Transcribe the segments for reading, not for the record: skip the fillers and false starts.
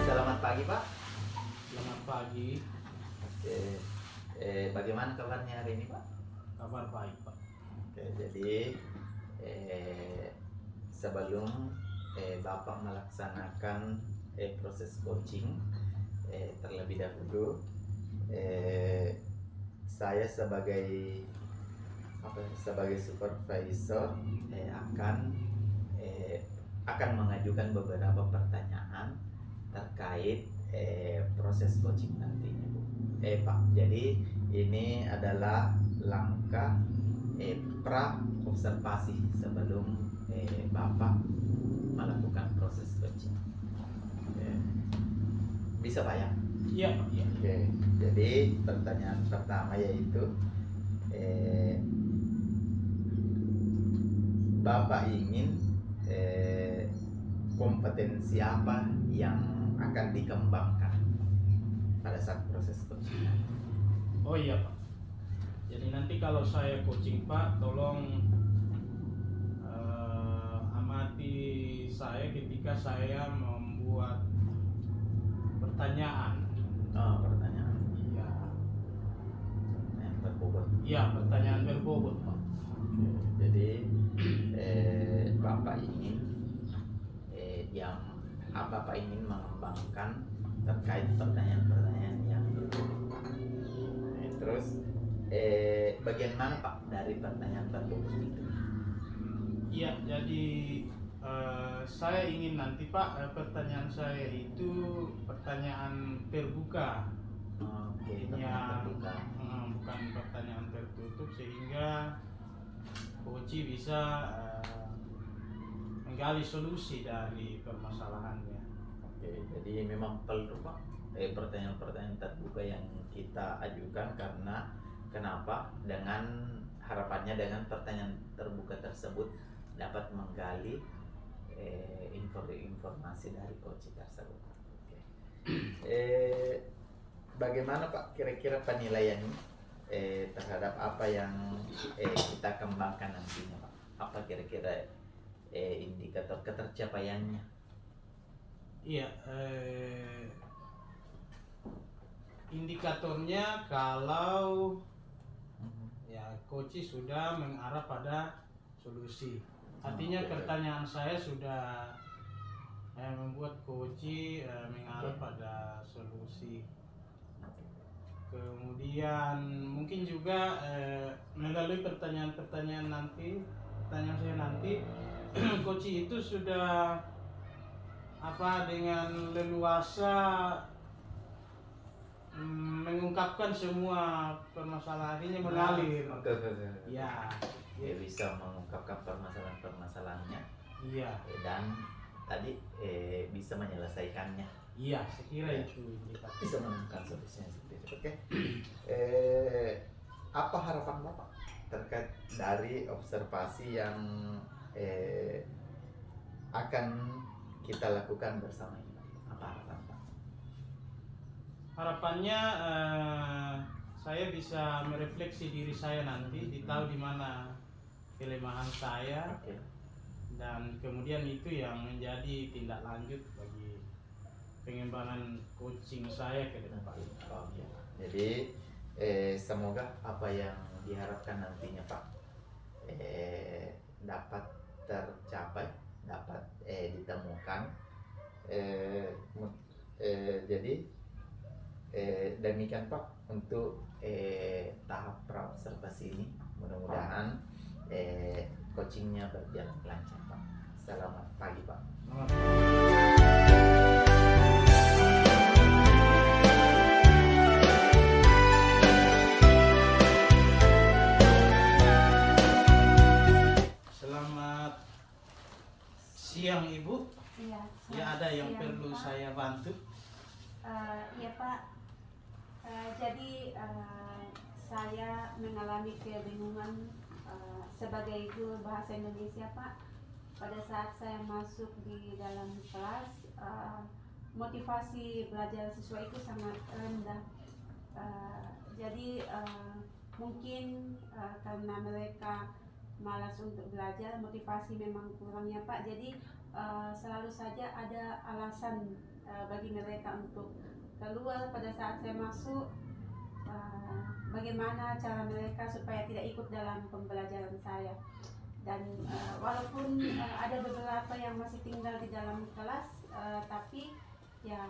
Selamat pagi, Pak. Selamat pagi. Oke. Bagaimana kabarnya hari ini, Pak? Kabar baik, Pak. Oke, jadi sebelum Bapak melaksanakan proses coaching, terlebih dahulu saya sebagai supervisor akan mengajukan beberapa pertanyaan terkait proses coaching nantinya, Bu. Pak, jadi ini adalah langkah pra observasi sebelum Bapak melakukan proses coaching. Bisa, Pak, ya? Iya, Pak. Iya. Oke, jadi pertanyaan pertama yaitu Bapak ingin kompetensi apa yang akan dikembangkan pada saat proses coaching? Oh iya, Pak. Jadi nanti kalau saya coaching, Pak, tolong amati saya ketika saya membuat pertanyaan. Oh, pertanyaan. Iya. Yang berbobot. Iya, pertanyaan berbobot, Pak. Oke, jadi Bapak ingin Bapak ingin mengembangkan terkait pertanyaan-pertanyaan yang berbobot. Terus bagian mana, Pak, dari pertanyaan berbobot itu? Iya, jadi saya ingin nanti, Pak, pertanyaan saya itu pertanyaan terbuka. Oke, Ya, pertanyaan terbuka. bukan pertanyaan tertutup, sehingga coach bisa menggali solusi dari permasalahannya. Oke, jadi memang perlu, Pak, pertanyaan-pertanyaan terbuka yang kita ajukan karena kenapa? Dengan harapannya dengan pertanyaan terbuka tersebut dapat menggali informasi dari coach tersebut. Oke. Bagaimana, Pak, kira-kira penilaiannya terhadap apa yang kita kembangkan nantinya, Pak? Apa kira-kira indikator ketercapaiannya? Iya, indikatornya kalau ya coach sudah mengarah pada solusi. Artinya pertanyaan saya sudah membuat coach mengarah pada solusi. Kemudian mungkin juga melalui pertanyaan-pertanyaan saya nanti coach itu sudah dengan leluasa mengungkapkan semua permasalahannya mengalir. Ya, Dia bisa mengungkapkan permasalahan-permasalahannya. Iya. Dan tadi bisa menyelesaikannya. Iya, saya kira itu indikator. Bisa menemukan solusinya seperti itu. Oke. Apa harapan Bapak terkait dari observasi yang akan kita lakukan bersama ini? Apa harapan Pak? Harapannya saya bisa merefleksi diri saya nanti, tahu di mana kelemahan saya. Oke. Dan kemudian itu yang menjadi tindak lanjut bagi pengembangan coaching saya ke depan. Oke. Jadi semoga apa yang diharapkan nantinya, Pak, dapat tercapai, dapat ditemukan. Jadi demikian, Pak, untuk tahap praobservasi ini. Mudah-mudahan coachingnya berjalan lancar, Pak. Selamat pagi, Pak. Selamat siang, Ibu. Iya. Ya, ada yang siang, perlu Pak. saya bantu? Iya, Pak. Jadi saya mengalami kebingungan sebagai guru bahasa Indonesia Pak, pada saat saya masuk di dalam kelas, motivasi belajar siswa itu sangat rendah. Jadi mungkin karena mereka malas untuk belajar, motivasi memang kurang ya Pak. Jadi selalu saja ada alasan bagi mereka untuk keluar pada saat saya masuk. Bagaimana cara mereka supaya tidak ikut dalam pembelajaran saya. Dan walaupun ada beberapa yang masih tinggal di dalam kelas, tapi ya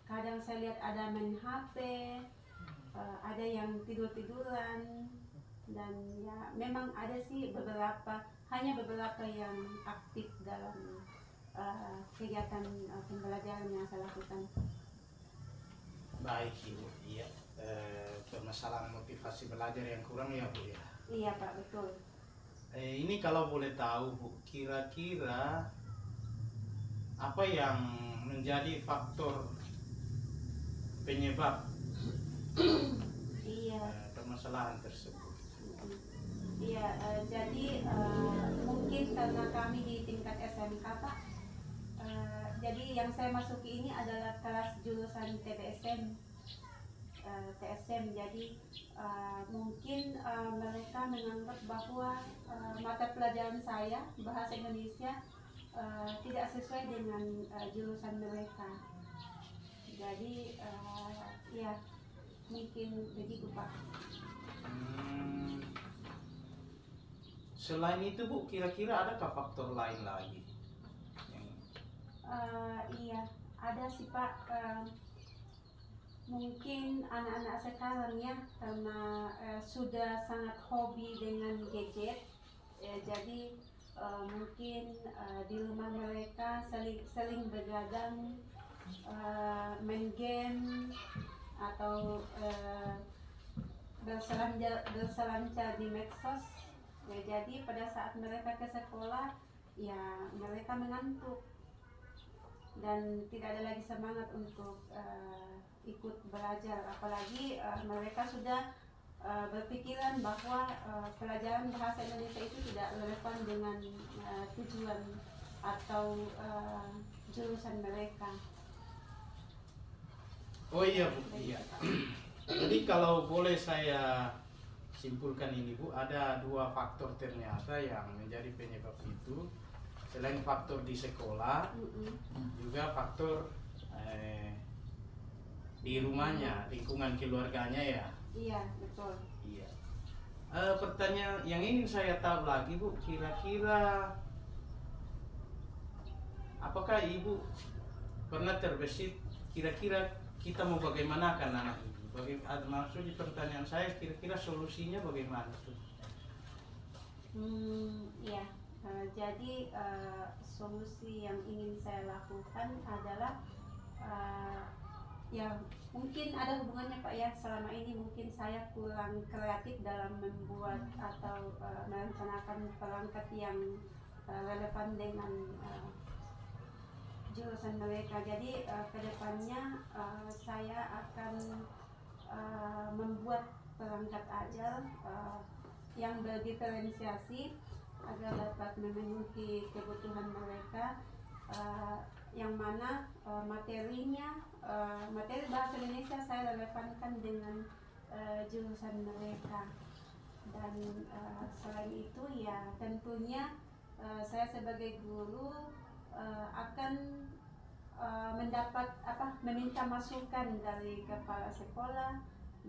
kadang saya lihat ada main HP, ada yang tidur-tiduran, dan ya memang ada sih hanya beberapa yang aktif dalam kegiatan pembelajaran yang saya lakukan. Baik Ibu, iya. Permasalahan motivasi belajar yang kurang ya Bu ya. Iya Pak, betul. Ini kalau boleh tahu Bu, kira-kira apa yang menjadi faktor penyebab Iya. permasalahan tersebut? Iya, jadi mungkin karena kami di tingkat SMK Pak, jadi yang saya masuki ini adalah kelas jurusan TSM, jadi mungkin mereka menganggap bahwa mata pelajaran saya bahasa Indonesia tidak sesuai dengan jurusan mereka. Jadi ya mungkin begitu Pak. Selain itu Bu, kira-kira adakah faktor lain lagi? Iya, ada sih Pak. Mungkin anak-anak sekarang ya, karena sudah sangat hobi dengan gadget, jadi mungkin di rumah mereka sering begadang main game atau berselancar di medsos. Ya, jadi pada saat mereka ke sekolah, ya mereka mengantuk dan tidak ada lagi semangat untuk ikut belajar, apalagi mereka sudah berpikiran bahwa pelajaran bahasa Indonesia itu tidak relevan dengan tujuan atau jurusan mereka. Oh iya Bu, iya. Jadi kalau boleh saya simpulkan ini Bu, ada dua faktor ternyata yang menjadi penyebab itu. Selain faktor di sekolah, juga faktor di rumahnya, lingkungan keluarganya ya. Iya, betul. Iya. Pertanyaan yang ingin saya tahu lagi Bu, kira-kira apakah Ibu pernah terbesit kira-kira kita mau bagaimanakan anak ini? Maksud di pertanyaan saya, kira-kira solusinya bagaimana tuh? Ya, jadi solusi yang ingin saya lakukan adalah ya mungkin ada hubungannya Pak ya, selama ini mungkin saya kurang kreatif dalam membuat atau merencanakan perangkat yang relevan dengan jurusan mereka. Jadi kedepannya saya akan membuat perangkat ajar yang berdiferensiasi agar dapat memenuhi kebutuhan mereka, yang mana materinya, materi bahasa Indonesia saya relevankan dengan jurusan mereka. Dan selain itu ya tentunya saya sebagai guru akan meminta masukan dari kepala sekolah,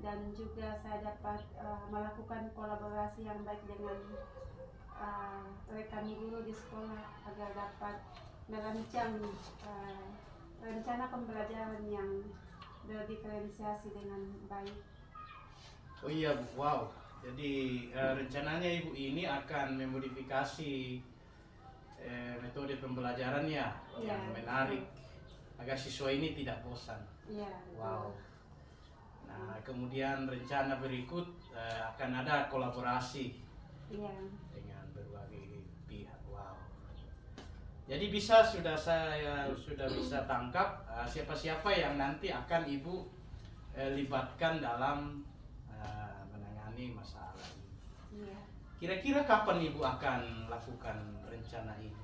dan juga saya dapat melakukan kolaborasi yang baik dengan rekan guru di sekolah agar dapat merancang rencana pembelajaran yang berdiferensiasi dengan baik. Oh iya Bu, wow. Jadi rencananya Ibu ini akan memodifikasi metode pembelajarannya yang menarik agar siswa ini tidak bosan. Iya. Wow. Nah, kemudian rencana berikut akan ada kolaborasi dengan berbagai pihak. Wow. Jadi saya sudah bisa tangkap siapa-siapa yang nanti akan Ibu libatkan dalam menangani masalah ini. Iya. Kira-kira kapan Ibu akan lakukan rencana ini?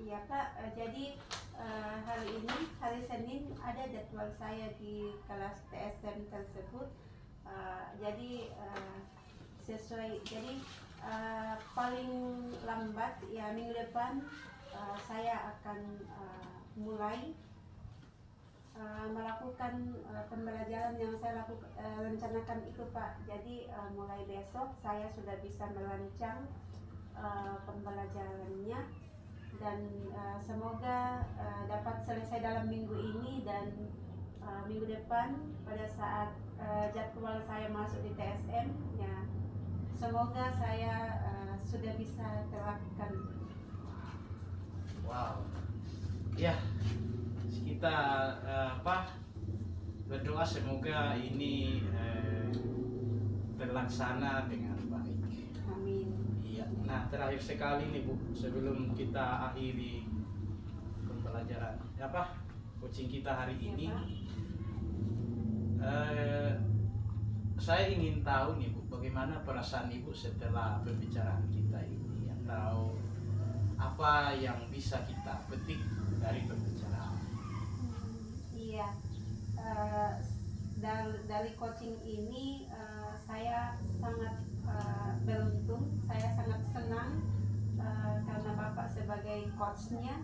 Iya Pak, jadi hari ini, hari Senin ada jadwal saya di kelas TSM tersebut. Jadi paling lambat ya minggu depan saya akan mulai melakukan pembelajaran yang saya rencanakan itu Pak. Jadi mulai besok saya sudah bisa merancang pembelajarannya, dan semoga dapat selesai dalam minggu ini, dan minggu depan pada saat jadwal saya masuk di TSM ya, semoga saya sudah bisa terapkan. Wow. Ya, kita berdoa semoga ini terlaksana dengan baik. Amin. Iya. Nah, terakhir sekali nih Bu, sebelum kita akhiri pembelajaran coaching kita hari ini, saya ingin tahu nih Bu, bagaimana perasaan Ibu setelah pembicaraan kita ini, atau apa yang bisa kita petik dari pembicaraan? Iya, dari coaching ini saya sangat beruntung, saya sangat senang karena Bapak sebagai coachnya,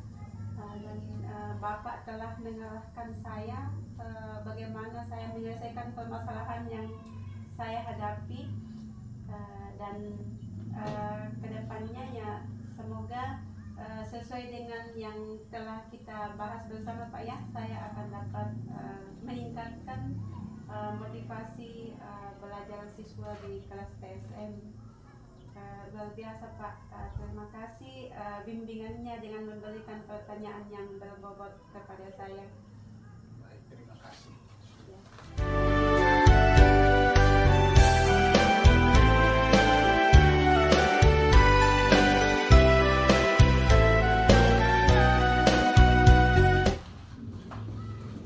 dan Bapak telah mengarahkan saya bagaimana saya menyelesaikan permasalahan yang saya hadapi, dan kedepannya ya semoga sesuai dengan yang telah kita bahas bersama Pak ya, saya akan dapat meningkatkan motivasi belajar siswa di kelas TSM. Luar biasa Pak, terima kasih bimbingannya dengan memberikan pertanyaan yang berbobot kepada saya. Baik, terima kasih. Ya.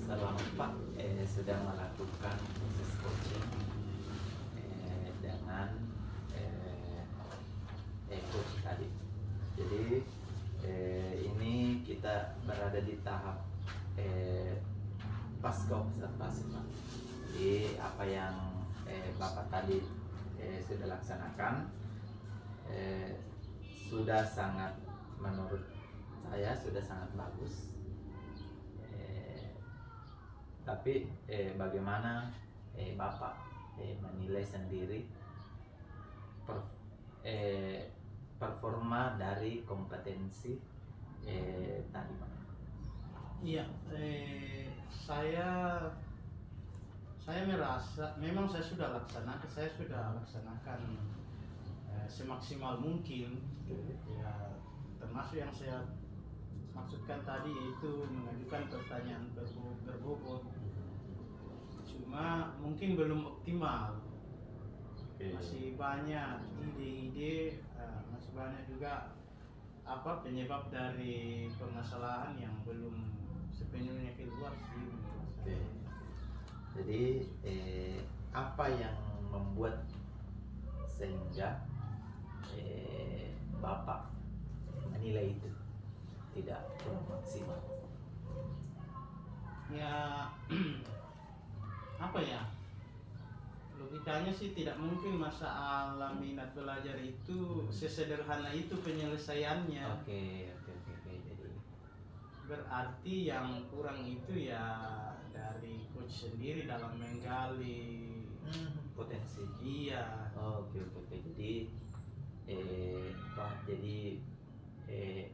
Selamat Pak, sudah melakukan proses coaching dengan coach tadi. Jadi ini kita berada di tahap pasca observasi Pak. Jadi apa yang Bapak tadi sudah laksanakan sudah sangat, menurut saya sudah sangat bagus. Tapi bagaimana Bapak menilai sendiri performa dari kompetensi tadi Pak? Iya, saya merasa memang saya sudah laksanakan semaksimal mungkin. Ya, termasuk yang saya maksudkan tadi, yaitu mengajukan pertanyaan berbobot. Cuma mungkin belum optimal. Masih banyak ide-ide, masih banyak juga penyebab dari permasalahan yang belum sepenuhnya keluar sih menurut saya. Jadi apa yang membuat sehingga Bapak menilai itu tidak maksimal? Ya, logikanya sih tidak mungkin masalah minat belajar itu sesederhana itu penyelesaiannya. Oke. Jadi Berarti yang kurang itu ya dari coach sendiri dalam menggali potensi. Iya. Oke. Jadi Pak, jadi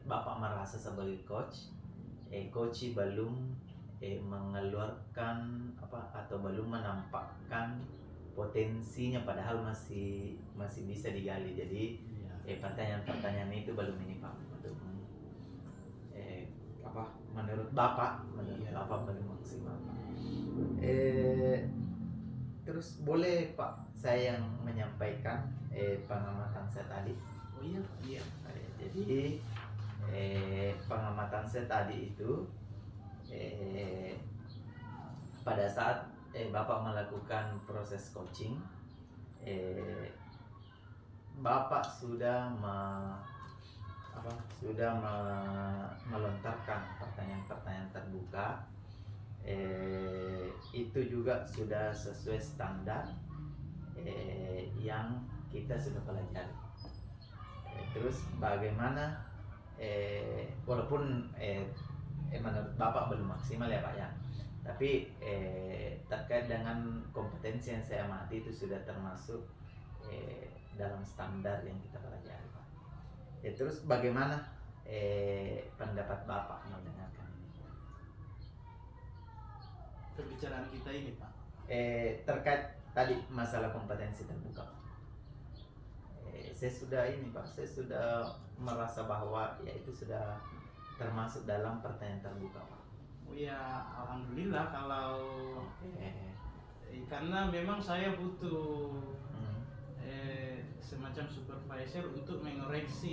Bapak merasa sebagai coach belum mengeluarkan atau belum menampakkan potensinya, padahal masih bisa digali. Jadi pertanyaan-pertanyaan itu belum ini Pak, belum menurut Bapak belum maksimal. Terus boleh Pak saya yang menyampaikan pengamatan saya tadi? Oh iya. Jadi pengamatan saya tadi itu pada saat Bapak melakukan proses coaching, Bapak sudah melontarkan pertanyaan-pertanyaan terbuka, itu juga sudah sesuai standar yang kita sudah pelajari. Terus bagaimana, walaupun menurut Bapak belum maksimal ya Pak ya, tapi terkait dengan kompetensi yang saya amati itu sudah termasuk dalam standar yang kita pelajari Pak. Terus bagaimana pendapat Bapak mendengarkan ini? Pembicaraan kita ini Pak. Terkait tadi masalah kompetensi terbuka Pak. Saya sudah ini Pak, saya sudah merasa bahwa ya itu sudah termasuk dalam pertanyaan terbuka Pak. Oh ya, alhamdulillah kalau karena memang saya butuh semacam supervisor untuk mengoreksi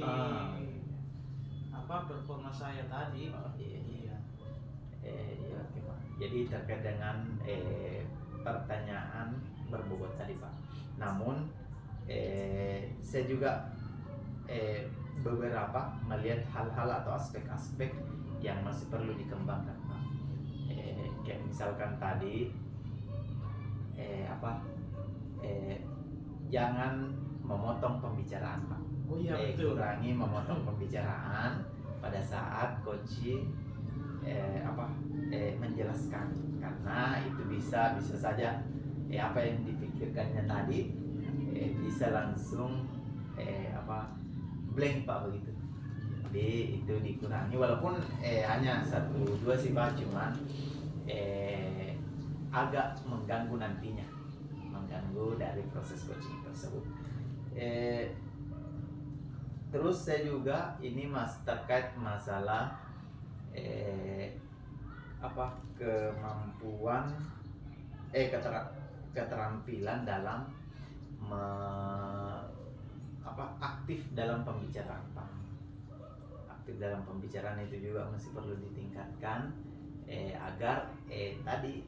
performa saya tadi. Iya, oke Pak. Jadi terkait dengan pertanyaan berbobot tadi Pak. Namun saya juga beberapa melihat hal-hal atau aspek-aspek yang masih perlu dikembangkan Pak. Kayak misalkan tadi jangan memotong pembicaraan Pak. Oh iya betul. Kurangi memotong pembicaraan pada saat coach menjelaskan, karena itu bisa saja apa yang dipikirkannya tadi bisa langsung blank Pak begitu. Jadi itu dikurangi, walaupun hanya 1-2 sih Pak, cuman agak mengganggu nantinya, mengganggu dari proses coaching tersebut. Terus saya juga ini terkait masalah kemampuan keterampilan dalam aktif dalam pembicaraan Pak. Aktif dalam pembicaraan itu juga masih perlu ditingkatkan agar tadi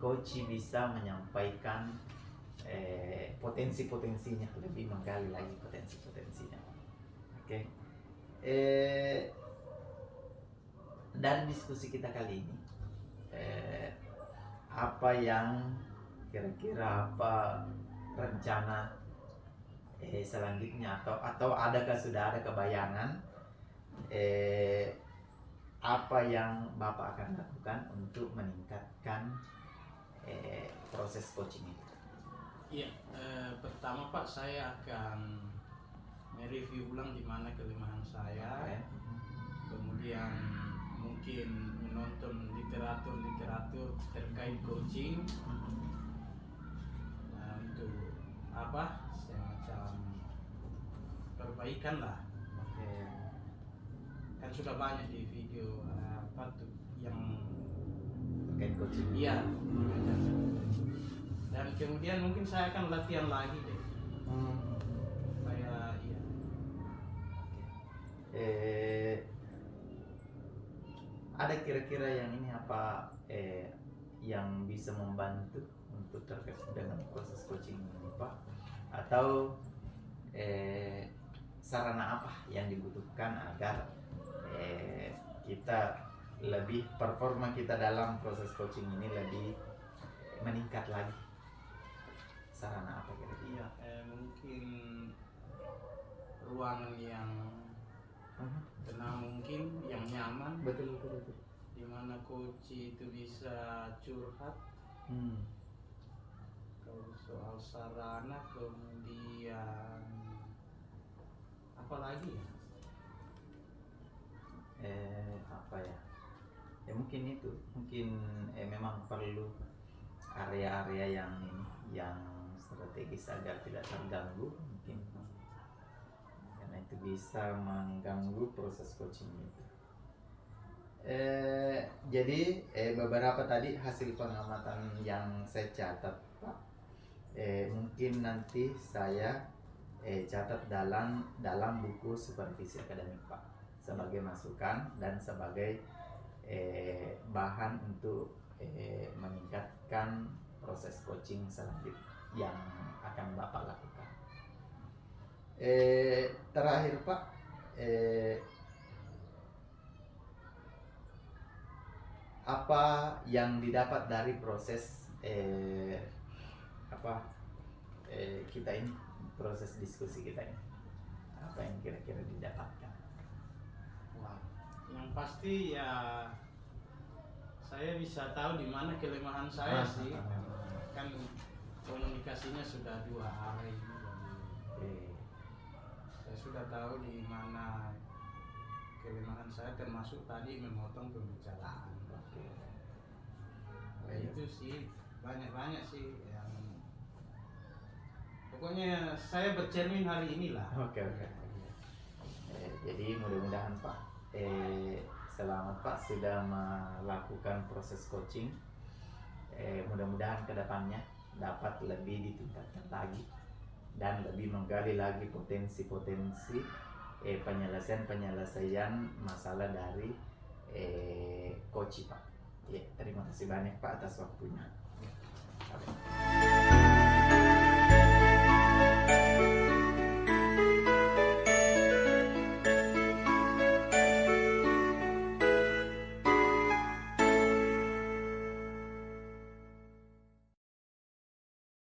coach bisa menyampaikan potensi-potensinya, lebih menggali lagi potensi-potensinya. Oke. Dan diskusi kita kali ini apa yang kira-kira rencana selanjutnya, atau adakah sudah ada kebayangan apa yang Bapak akan lakukan untuk meningkatkan proses coaching itu? Iya, pertama Pak, saya akan mereview ulang di mana kelemahan saya. Kemudian mungkin menonton literatur terkait coaching untuk semacam perbaikan lah. Kan sudah banyak di video yang terkait coaching. Iya. Dan kemudian mungkin saya akan latihan lagi deh. Supaya iya. Ada kira-kira yang ini apa yang bisa membantu untuk terkait dengan proses coaching ini Pak? Atau sarana apa yang dibutuhkan agar kita lebih performa kita dalam proses coaching ini lebih meningkat lagi? Sarana apa kira-kira? Iya, mungkin ruangan yang tenang, mungkin yang nyaman. Betul. Di mana coach itu bisa curhat. Kalau soal sarana, kemudian apa lagi ya? Ya mungkin itu, memang perlu area-area yang strategis agar tidak terganggu, mungkin karena itu bisa mengganggu proses coaching itu. Jadi beberapa tadi hasil pengamatan yang saya catat Pak, mungkin nanti saya catat dalam buku supervisi akademik Pak, sebagai masukan dan sebagai bahan untuk meningkatkan proses coaching selanjutnya yang akan Bapak lakukan. Terakhir Pak, apa yang didapat dari proses kita ini, proses diskusi kita ini, apa yang kira-kira didapatkan? Wah, yang pasti ya saya bisa tahu di mana kelemahan saya sih. Kan komunikasinya sudah 2 arah ini. Jadi saya sudah tahu di mana kelemahan saya, termasuk tadi memotong pembicaraan. Nah, itu sih banyak sih yang pokoknya saya bercermin hari inilah. Oke. Jadi mudah-mudahan Pak, selamat Pak sudah melakukan proses coaching. Mudah-mudahan kedepannya dapat lebih ditingkatkan lagi dan lebih menggali lagi potensi-potensi penyelesaian masalah dari coaching Pak. Ya, terima kasih banyak Pak atas waktunya.